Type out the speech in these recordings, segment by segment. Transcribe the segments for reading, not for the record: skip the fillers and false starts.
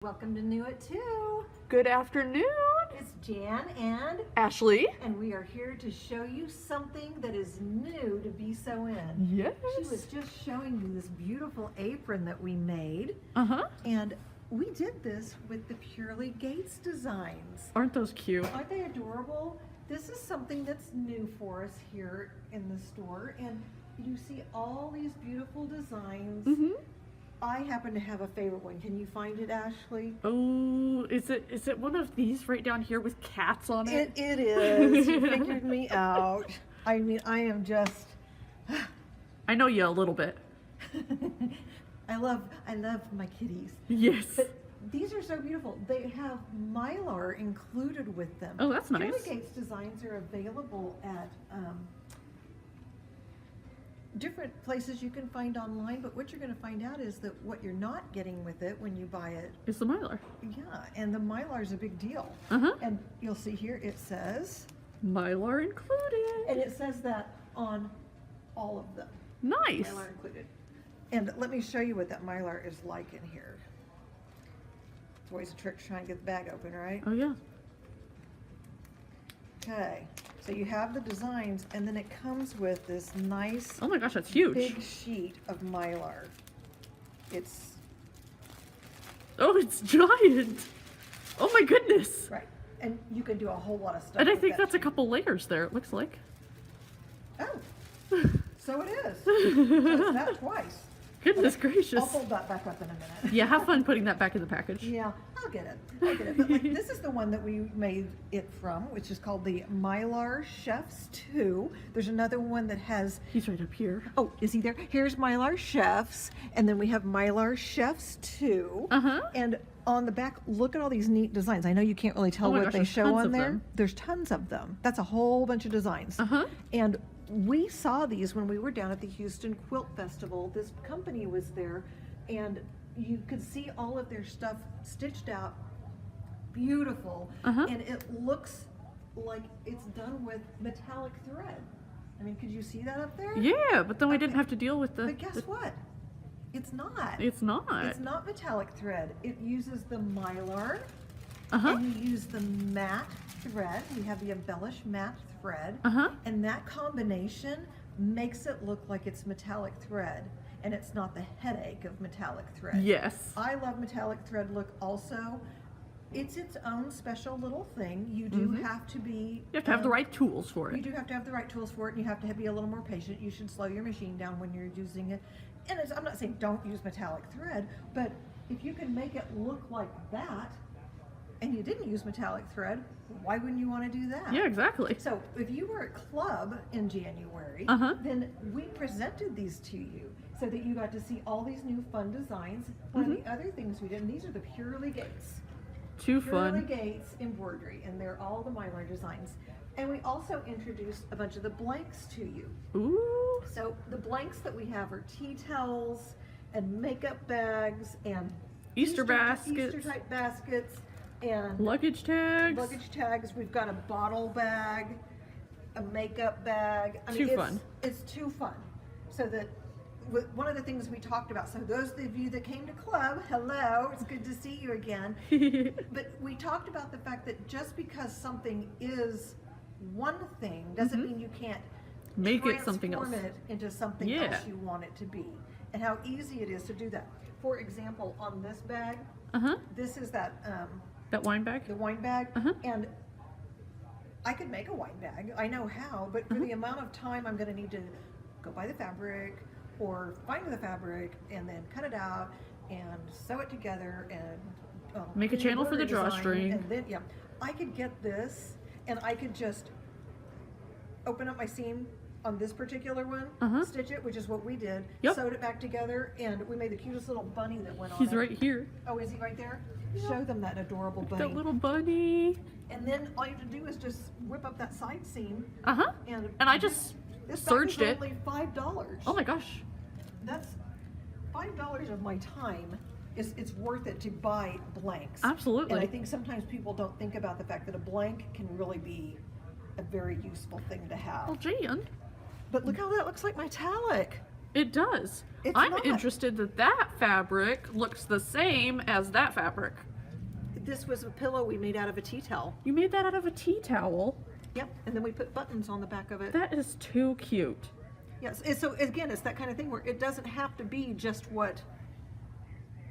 Welcome to New It Too. Good afternoon. It's Jan and Ashley. And we are here to show you something that is new to Be So In. Yes. She was just showing you this beautiful apron that we made. Uh-huh. And we did this with the Purely Gates designs. Aren't those cute? Aren't they adorable? This is something that's new for us here in the store. And you see all these beautiful designs. Mm-hmm. I happen to have a favorite one. Can you find it, Ashley? Oh, is it one of these right down here with cats on it? It is. You figured me out. I mean, I am just. I know you a little bit. I love my kitties. Yes. But these are so beautiful. They have Mylar included with them. Oh, that's nice. Purely Gates designs are available at different places you can find online, but what you're going to find out is that what you're not getting with it when you buy it It's the Mylar. Yeah, and the Mylar is a big deal. Uh-huh. And you'll see here it says Mylar included. and it says that on all of them. Nice. Mylar included. And let me show you what that Mylar is like in here. It's always a trick to try and get the bag open, right? Oh yeah. Okay, so you have the designs, and then it comes with this nice, Oh my gosh, that's huge. big sheet of Mylar. It's Oh, it's giant. Oh my goodness. right, and you can do a whole lot of stuff. And I with think that that's a sheet. couple layers there, it looks like. Oh, so it is. So it's that twice. Goodness I'll gracious. fold that back up in a minute. Yeah, have fun putting that back in the package. Yeah, I'll get it. I'll get it. But like, this is the one that we made it from, which is called the Mylar Chefs 2. There's another one that has, He's right up here. oh, is he there? Here's Mylar Chefs, and then we have Mylar Chefs 2. Uh-huh. And on the back, look at all these neat designs. I know you can't really tell Oh my what gosh, they there's show tons on of there. them. There's tons of them. That's a whole bunch of designs. Uh-huh. And we saw these when we were down at the Houston Quilt Festival. This company was there, and you could see all of their stuff stitched out, beautiful, Uh-huh. and it looks like it's done with metallic thread. I mean, could you see that up there? Yeah, but then we didn't have to deal with the... But guess what? It's not. It's not. It's not metallic thread. It uses the Mylar, Uh-huh. and you use the matte thread. We have the embellished matte thread, Uh-huh. and that combination makes it look like it's metallic thread, and it's not the headache of metallic thread. Yes. I love metallic thread look also. It's its own special little thing. You do Mhm. have to be... You have to have the right tools for You it. do have to have the right tools for it, and you have to be a little more patient. You should slow your machine down when you're using it. And I'm not saying don't use metallic thread, but if you can make it look like that, and you didn't use metallic thread, why wouldn't you want to do that? Yeah, exactly. So if you were at Club in January, Uh-huh. then we presented these to you so that you got to see all these new fun designs. One of the other things we did, and these are the Purely Gates. Too Purely fun. Gates embroidery, and they're all the Mylar designs. And we also introduced a bunch of the blanks to you. Ooh. So the blanks that we have are tea towels and makeup bags and Easter baskets. Easter type baskets and Luggage tags. luggage tags. We've got a bottle bag, a makeup bag. I mean, Too fun. It's too fun. So that one of the things we talked about, so those of you that came to Club, hello, it's good to see you again. But we talked about the fact that just because something is one thing doesn't mean you can't Make it something transform else. it into something Yeah. else you want it to be, and how easy it is to do that. For example, on this bag, Uh-huh. this is that That wine bag? the wine bag, Uh-huh. and I could make a wine bag. I know how, but for the amount of time I'm going to need to go buy the fabric or find the fabric and then cut it out and sew it together and Make a do channel for the embroidery design, drawstring. and then I could get this and I could just open up my seam on this particular one, Uh-huh. stitch it, which is what we did, Yep. sewed it back together, and we made the cutest little bunny that went on He's it. right here. Oh, is he right there? Show them that adorable bunny. That little bunny. And then all you have to do is just whip up that side seam, Uh-huh. and And I just this serged bag it. was only $5. Oh my gosh. That's $5 of my time. It's worth it to buy blanks. Absolutely. And I think sometimes people don't think about the fact that a blank can really be a very useful thing to have. Well, Jan, But look how that looks like metallic. it does. It's I'm not. interested that that fabric looks the same as that fabric. this was a pillow we made out of a tea towel. You made that out of a tea towel? Yep, and then we put buttons on the back of it. That is too cute. Yes, and so again, it's that kind of thing where it doesn't have to be just what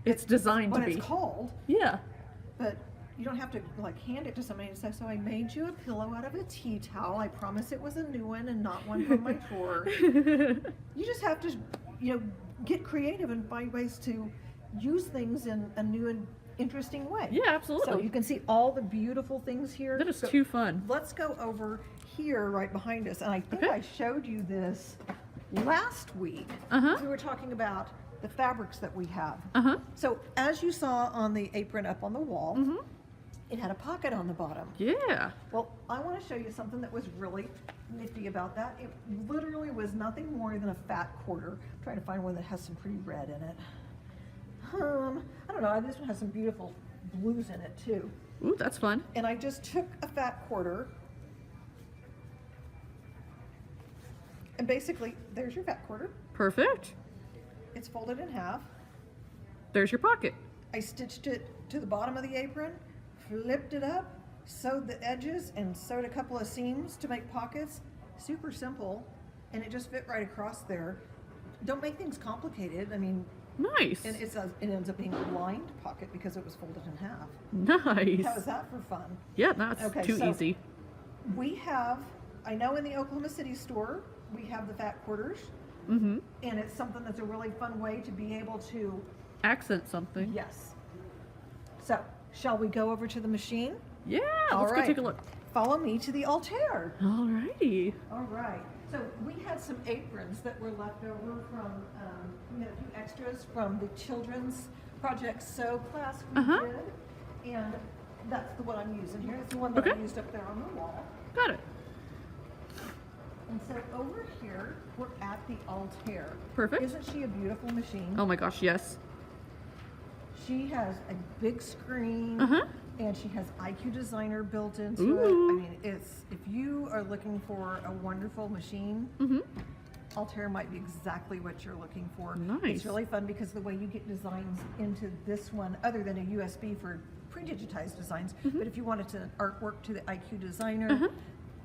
It's designed to what be. it's called, Yeah. but you don't have to like hand it to somebody and say, so I made you a pillow out of a tea towel. I promise it was a new one and not one from my drawer. You just have to, get creative and find ways to use things in a new and interesting way. Yeah, absolutely. So you can see all the beautiful things here. That is So too fun. let's go over here right behind us. And I think Okay. I showed you this last week. Uh-huh. We were talking about the fabrics that we have. Uh-huh. So as you saw on the apron up on the wall, Mm-hmm. it had a pocket on the bottom. Yeah. Well, I want to show you something that was really nifty about that. It literally was nothing more than a fat quarter. I'm trying to find one that has some pretty red in it. I don't know, this one has some beautiful blues in it too. Ooh, that's fun. And I just took a fat quarter, and basically, there's your fat quarter. Perfect. It's folded in half. There's your pocket. I stitched it to the bottom of the apron, flipped it up, sewed the edges, and sewed a couple of seams to make pockets. Super simple, and it just fit right across there. Don't make things complicated. I mean, Nice. and it ends up being a lined pocket because it was folded in half. Nice. How is that for fun? Yeah, that's Okay, too so- easy. We have, I know in the Oklahoma City store, we have the fat quarters, Mm-hmm. and it's something that's a really fun way to be able to, Accent something. yes. So, shall we go over to the machine? Yeah, All let's go right. take a look. Follow me to the Altair. Alrighty. All right. So we had some aprons that were left over from, we had a few extras from the children's Project Sew class we Uh-huh. did. And that's the one I'm using here. It's the one that I Okay. used up there on the wall. Got it. And so over here, we're at the Altair. Perfect. Isn't she a beautiful machine? Oh my gosh, yes. She has a big screen, Uh-huh. and she has IQ Designer built into it. Ooh. I mean, if you are looking for a wonderful machine, Mm-hmm. Altair might be exactly what you're looking for. Nice. It's really fun because the way you get designs into this one, other than a USB for pre-digitized designs, but if you wanted to artwork to the IQ Designer, Uh-huh.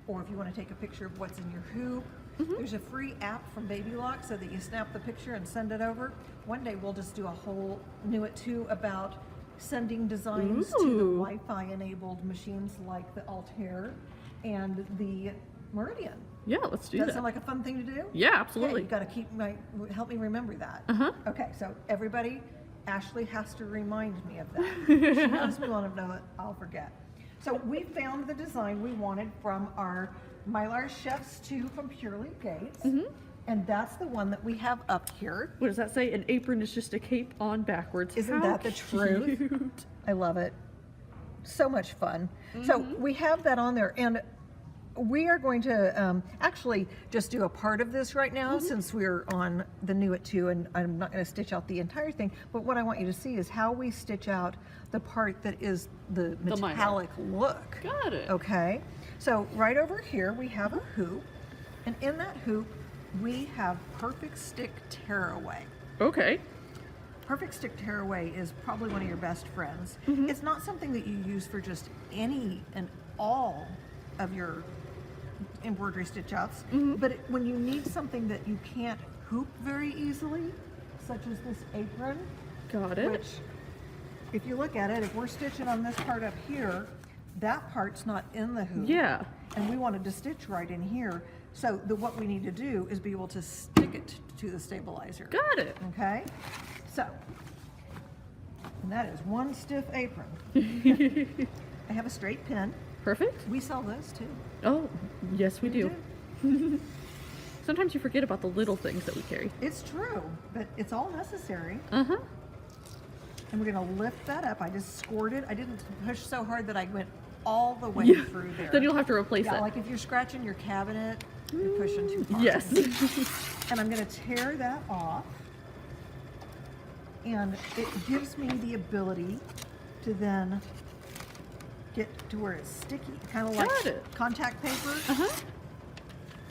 or if you want to take a picture of what's in your hoop, there's a free app from Baby Lock so that you snap the picture and send it over. One day we'll just do a whole New It Too about sending designs to the Ooh. Wi-Fi enabled machines like the Altair and the Meridian. Yeah, let's do Does that that. sound like a fun thing to do? Yeah, Okay, absolutely. you gotta help me remember that. Uh-huh. Okay, so everybody, Ashley has to remind me of that. She knows me long enough to know that I'll forget. So we found the design we wanted from our Mylar Chef's 2 from Pure Leaf Gates. And that's the one that we have up here. What does that say? An apron is just a cape on backwards. Isn't How that the truth? cute. I love it. So much fun. So we have that on there, and we are going to actually just do a part of this right now since we're on the New It Too, and I'm not going to stitch out the entire thing, but what I want you to see is how we stitch out the part that is the Mylar. metallic look. Got it. Okay, so right over here we have a hoop, and in that hoop we have Perfect Stick Tearaway. Okay. Perfect Stick Tearaway is probably one of your best friends. It's not something that you use for just any and all of your embroidery stitch outs, but when you need something that you can't hoop very easily, such as this apron, Got it. which if you look at it, if we're stitching on this part up here, that part's not in the hoop. Yeah. And we wanted to stitch right in here. So what we need to do is be able to stick it to the stabilizer. Got it. Okay? So, and that is one stiff apron. I have a straight pin. Perfect. We sell those too. Oh, yes, we do. Sometimes you forget about the little things that we carry. It's true, but it's all necessary. Uh-huh. And we're gonna lift that up. I just scored it. I didn't push so hard that I went all the way Yeah. through there. Then you'll have to replace Yeah, it. like if you're scratching your cabinet, you're pushing too hard. Yes. And I'm gonna tear that off. And it gives me the ability to then get to where it's sticky, kind of like Got it. contact paper. Uh-huh.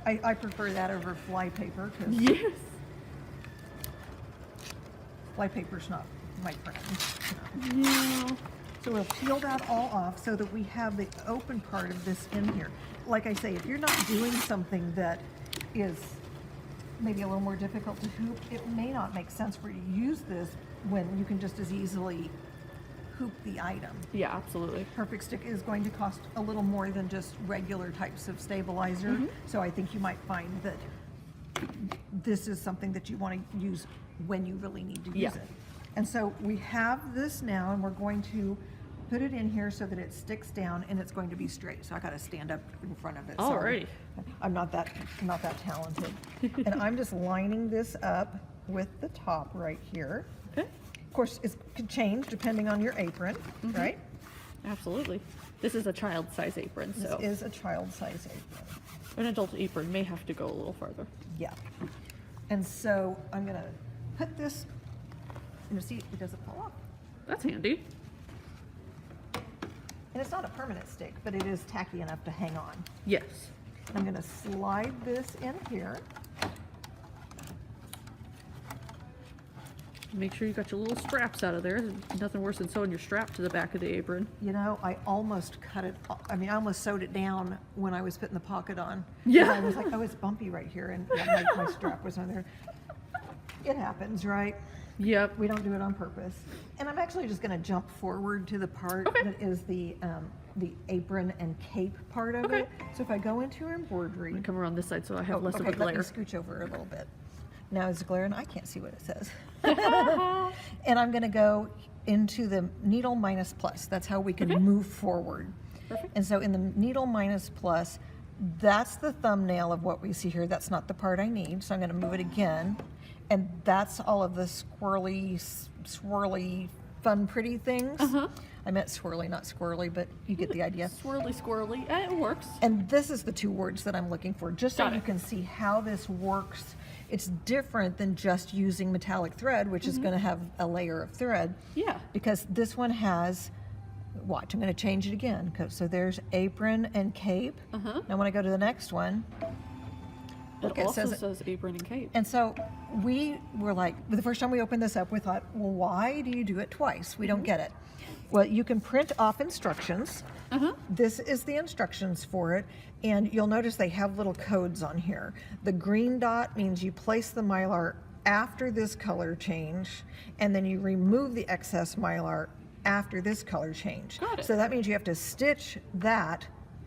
I prefer that over fly paper because Yes. fly paper's not my friend. Yeah. So we'll peel that all off so that we have the open part of this in here. Like I say, if you're not doing something that is maybe a little more difficult to hoop, it may not make sense for you to use this when you can just as easily hoop the item. Yeah, absolutely. Perfect Stick is going to cost a little more than just regular types of stabilizer. So I think you might find that this is something that you want to use when you really need to use it. And so we have this now, and we're going to put it in here so that it sticks down and it's going to be straight. So I got to stand up in front of it. Alrighty. I'm not that talented. And I'm just lining this up with the top right here. Okay. Of course, it could change depending on your apron, right? Absolutely. This is a child size apron, so. This is a child size apron. An adult apron may have to go a little farther. Yeah. And so I'm going to put this, see, it doesn't fall off. That's handy. And it's not a permanent stick, but it is tacky enough to hang on. Yes. I'm going to slide this in here. Make sure you got your little straps out of there. There's nothing worse than sewing your strap to the back of the apron. You know, I almost cut it, I almost sewed it down when I was putting the pocket on. Yeah. I was like, oh, it's bumpy right here, and my strap was on there. It happens, right? Yep. We don't do it on purpose. And I'm actually just going to jump forward to the part that is the apron and cape part of it. So if I go into embroidery, Come around this side so I have less of a let me glare. scooch over a little bit. Now it's glaring, I can't see what it says. And I'm going to go into the needle minus plus. That's how we can move forward. Perfect. And so in the needle minus plus, that's the thumbnail of what we see here. That's not the part I need. So I'm going to move it again. And that's all of the squirrely, swirly, fun, pretty things. I meant swirly, not squirrely, but you get the idea. Swirly, squirrely. It works. And this is the two words that I'm looking for, just so Got you it. can see how this works. It's different than just using metallic thread, which is going to have a layer of thread. Yeah. Because this one has, watch, I'm going to change it again. So there's apron and cape. Now when I go to the next one, It also says apron and cape. and so we were like, the first time we opened this up, we thought, well, why do you do it twice? We don't get it. Well, you can print off instructions. This is the instructions for it. And you'll notice they have little codes on here. The green dot means you place the Mylar after this color change, and then you remove the excess Mylar after this color change. Got it. So that means you have to stitch that,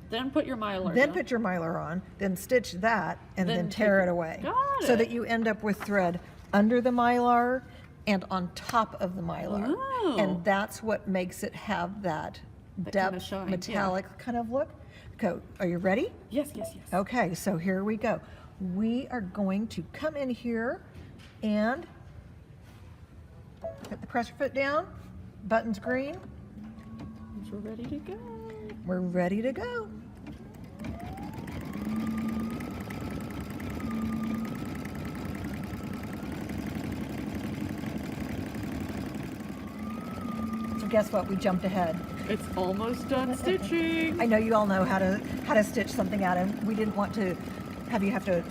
Then put your Mylar then down. put your Mylar on, then stitch that, and Then then tear take it it. away. Got So it. that you end up with thread under the Mylar and on top of the Mylar. Oh. And that's what makes it have that That depth, kinda shine, metallic kind of look. Okay, are you ready? Yes, yes, yes. Okay, so here we go. We are going to come in here and put the pressure foot down, buttons green, We're ready to go. we're ready to go. So guess what? We jumped ahead. It's almost done stitching. I know you all know how to stitch something out, and we didn't want to have you have to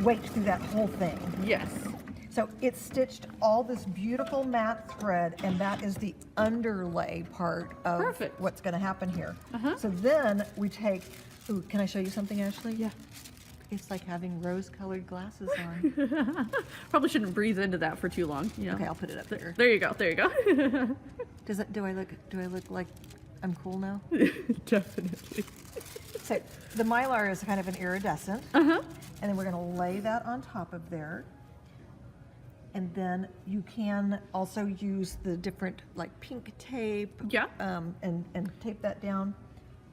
wait through that whole thing. Yes. So it stitched all this beautiful matte thread, and that is the underlay part of Perfect. what's going to happen here. So then we take, ooh, can I show you something, Ashley? Yeah. It's like having rose-colored glasses on. Probably shouldn't breathe into that for too long. You know? Okay, I'll put it up there. There you go. There you go. Do I look like I'm cool now? Definitely. So the Mylar is kind of an iridescent, and then we're going to lay that on top of there. And then you can also use the different like pink tape, Yeah. and tape that down.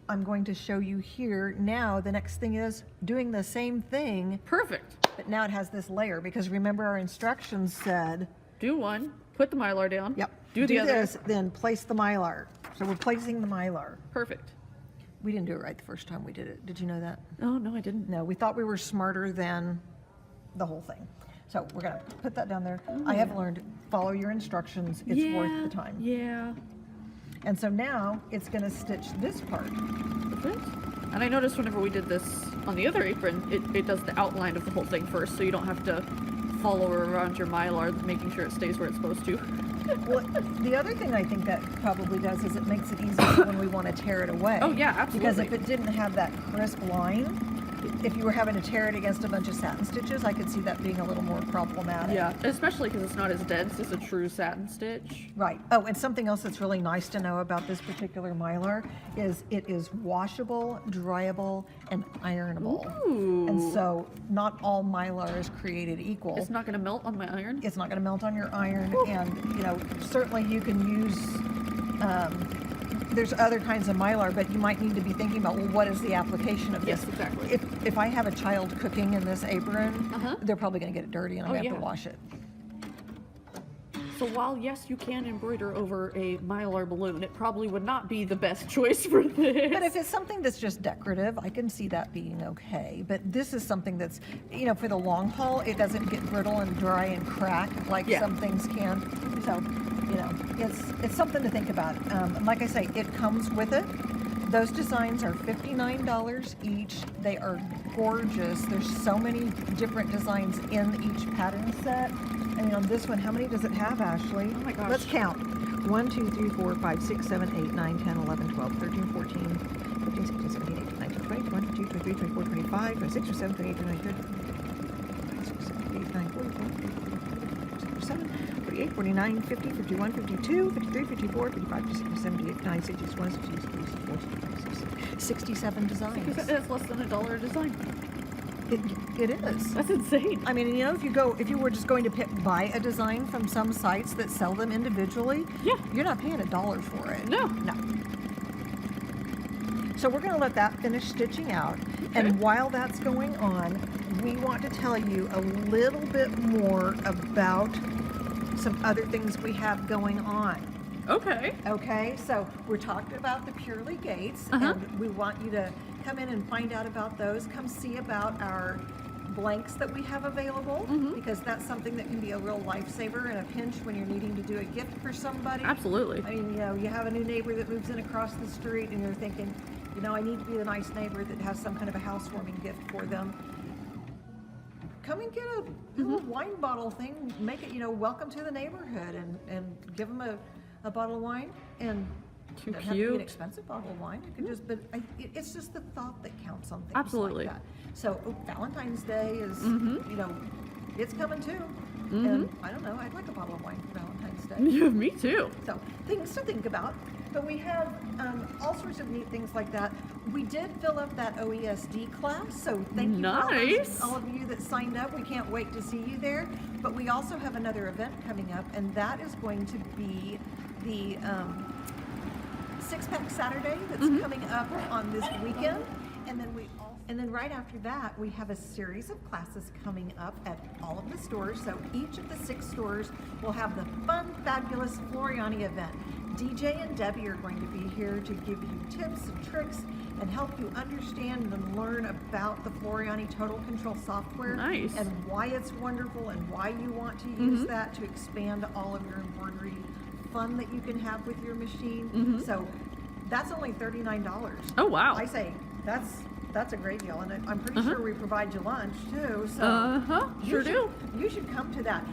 I'm going to show you here now. The next thing is doing the same thing, Perfect. but now it has this layer, because remember our instructions said, Do one. Put the Mylar down. yep, Do the other. this, then place the Mylar. So we're placing the Mylar. Perfect. We didn't do it right the first time we did it. Did you know that? Oh, no, I didn't. No, we thought we were smarter than the whole thing. So we're gonna put that down there. I have learned, follow your instructions, it's worth the time. Yeah. And so now it's gonna stitch this part. Perfect. And I noticed whenever we did this on the other apron, it does the outline of the whole thing first, so you don't have to follow around your Mylar, making sure it stays where it's supposed to. Well, the other thing I think that probably does is it makes it easier when we want to tear it away. Oh yeah, absolutely. Because if it didn't have that crisp line, if you were having to tear it against a bunch of satin stitches, I could see that being a little more problematic. Yeah, especially because it's not as dense as a true satin stitch. Right. Oh, and something else that's really nice to know about this particular Mylar is it is washable, dryable, and ironable. Ooh. And so not all Mylar is created equal. It's not going to melt on my iron. It's not going to melt on your iron, and you know, certainly you can use there's other kinds of Mylar, but you might need to be thinking about, well, what is the application of this? Yes, exactly. If I have a child cooking in this apron, Uh-huh. they're probably going to get it dirty and I'm going to have to yeah. wash it. So while yes, you can embroider over a Mylar balloon, it probably would not be the best choice for this. But if it's something that's just decorative, I can see that being okay. But this is something that's, you know, for the long haul, it doesn't get brittle and dry and crack like Yeah. some things can. So, you know, it's something to think about. Like I say, it comes with it. Those designs are $59 each. They are gorgeous. There's so many different designs in each pattern set. I mean, on this one, how many does it have, Ashley? Oh my gosh. Let's count. 1, 2, 3, 4, 5, 6, 7, 8, 9, 10, 11, 12, 13, 14, 15, 16, 17, 18, 19, 20, 21, 22, 23, 24, 25, 26, 27, 28, 29, 30, 39, 40, 47, 48, 49, 50, 51, 52, 53, 54, 55, 56, 57, 58, 59, 60, 61, 62, 63, 64, 67 designs. That's less than $1 a design. It is. That's insane. I mean, you know, if you were just going to buy a design from some sites that sell them individually, Yeah. you're not paying $1 for it. No. No. So we're going to let that finish stitching out. Okay. And while that's going on, we want to tell you a little bit more about some other things we have going on. Okay. Okay, so we're talking about the Purely Gates, Uh-huh. and we want you to come in and find out about those. Come see about our blanks that we have available, because that's something that can be a real lifesaver in a pinch when you're needing to do a gift for somebody. Absolutely. I mean, you know, you have a new neighbor that moves in across the street and you're thinking, you know, I need to be the nice neighbor that has some kind of a housewarming gift for them. Come and get a little wine bottle thing, make it, you know, welcome to the neighborhood, and give them a bottle of wine. And Too it doesn't have to be an cute. expensive bottle of wine. It can just, but it's just the thought that counts on things Absolutely. like that. So Valentine's Day is, you know, it's coming too. Mm-hmm. And I don't know, I'd like a bottle of wine for Valentine's Day. Yeah, me too. So things to think about. But we have all sorts of neat things like that. We did fill up that OESD class, so thank you Nice. for all of you that signed up. We can't wait to see you there. But we also have another event coming up, and that is going to be the Six-Pack Saturday that's coming up on this weekend. And then right after that, we have a series of classes coming up at all of the stores. So each of the 6 stores will have the fun, fabulous Floriani event. DJ and Debbie are going to be here to give you tips and tricks and help you understand and learn about the Floriani Total Control software. Nice. And why it's wonderful and why you want to use that to expand all of your embroidery fun that you can have with your machine. So that's only $39. Oh, wow. I say that's a great deal, and I'm pretty sure we provide you lunch too. So Sure do. You should come to that.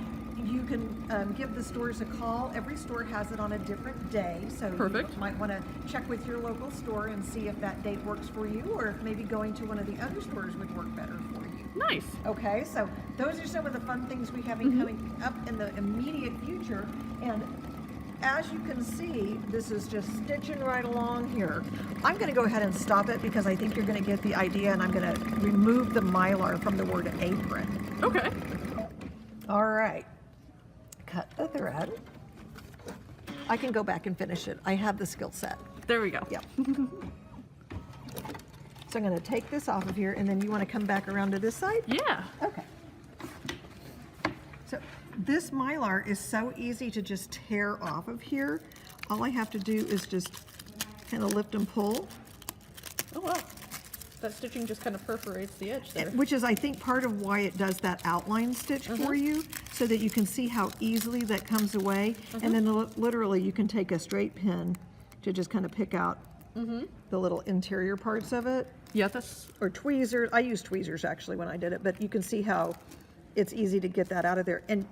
You can give the stores a call. Every store has it on a different day, so Perfect. you might want to check with your local store and see if that date works for you, or if maybe going to one of the other stores would work better for you. Nice. Okay, so those are some of the fun things we have coming up in the immediate future. And as you can see, this is just stitching right along here. I'm going to go ahead and stop it because I think you're going to get the idea, and I'm going to remove the Mylar from the word apron. Okay. All right. Cut the thread. I can go back and finish it. I have the skill set. There we go. Yep. So I'm going to take this off of here, and then you want to come back around to this side? Yeah. Okay. So this Mylar is so easy to just tear off of here. All I have to do is just kind of lift and pull, Oh, wow. That stitching just kind of perforates the edge there. which is, I think, part of why it does that outline stitch for you, so that you can see how easily that comes away. And then literally you can take a straight pin to just kind of pick out the little interior parts of it. Yeah, that's... Or tweezers. I used tweezers actually when I did it, but you can see how it's easy to get that out of there. And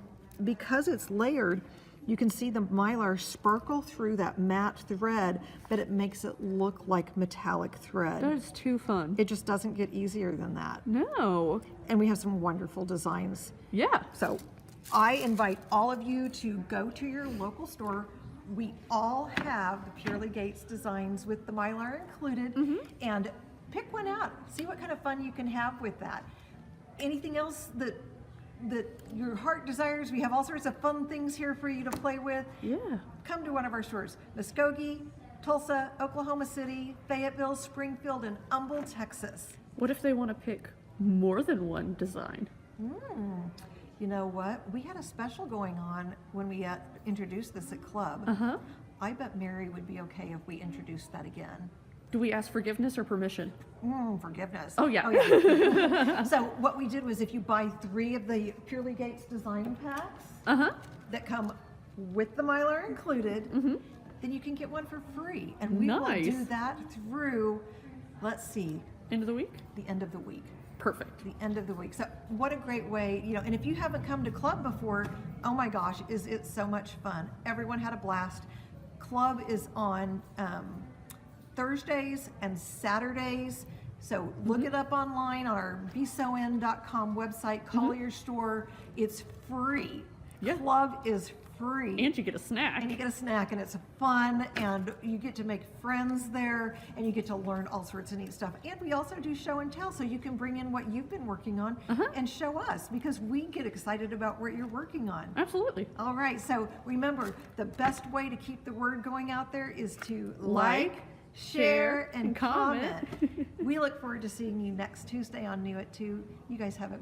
because it's layered, You can see the Mylar sparkle through that matte thread, but it makes it look like metallic thread. That is too fun. It just doesn't get easier than that. No. And we have some wonderful designs. Yeah. So I invite all of you to go to your local store. We all have the Purely Gates designs with the Mylar included, and pick one out. See what kind of fun you can have with that. Anything else that your heart desires? We have all sorts of fun things here for you to play with. Yeah. Come to one of our stores: Muskogee, Tulsa, Oklahoma City, Fayetteville, Springfield, and Humble, Texas. What if they want to pick more than one design? You know what? We had a special going on when we introduced this at Club. Uh-huh. I bet Mary would be okay if we introduced that again. Do we ask forgiveness or permission? Forgiveness. Oh, yeah. Yeah. So what we did was, if you buy 3 of the Purely Gates design packs Uh-huh. that come with the Mylar included, then you can get one for free. And we Nice. will do that through, let's see, End of the week? the end of the week. Perfect. The end of the week. So what a great way, and if you haven't come to Club before, oh my gosh, is it so much fun. Everyone had a blast. Club is on Thursdays and Saturdays. So look it up online on our bson.com website, call your store. It's free. Yeah. Club is free. And you get a snack. And you get a snack, and it's fun, and you get to make friends there, and you get to learn all sorts of neat stuff. And we also do show and tell, so you can bring in what you've been working on and show us, because we get excited about what you're working on. Absolutely. All right, so remember, the best way to keep the word going out there is to like, share, and comment. We look forward to seeing you next Tuesday on New at 2. You guys have a